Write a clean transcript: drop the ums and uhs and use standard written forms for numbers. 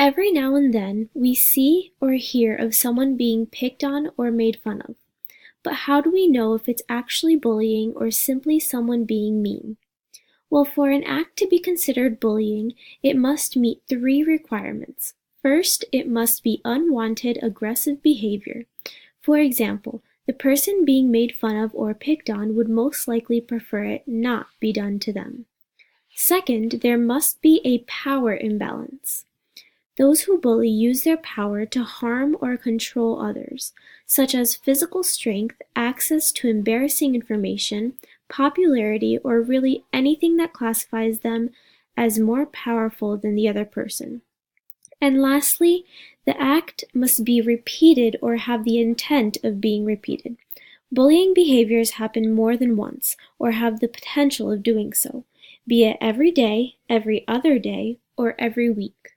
Every now and then, we see or hear of someone being picked on or made fun of. But how do we know if it's actually bullying or simply someone being mean? Well, for an act to be considered bullying, it must meet three requirements. First, it must be unwanted aggressive behavior. For example, the person being made fun of or picked on would most likely prefer it not be done to them. Second, there must be a power imbalance. Those who bully use their power to harm or control others, such as physical strength, access to embarrassing information, popularity, or really anything that classifies them as more powerful than the other person. And lastly, the act must be repeated or have the intent of being repeated. Bullying behaviors happen more than once or have the potential of doing so, be it every day, every other day, or every week.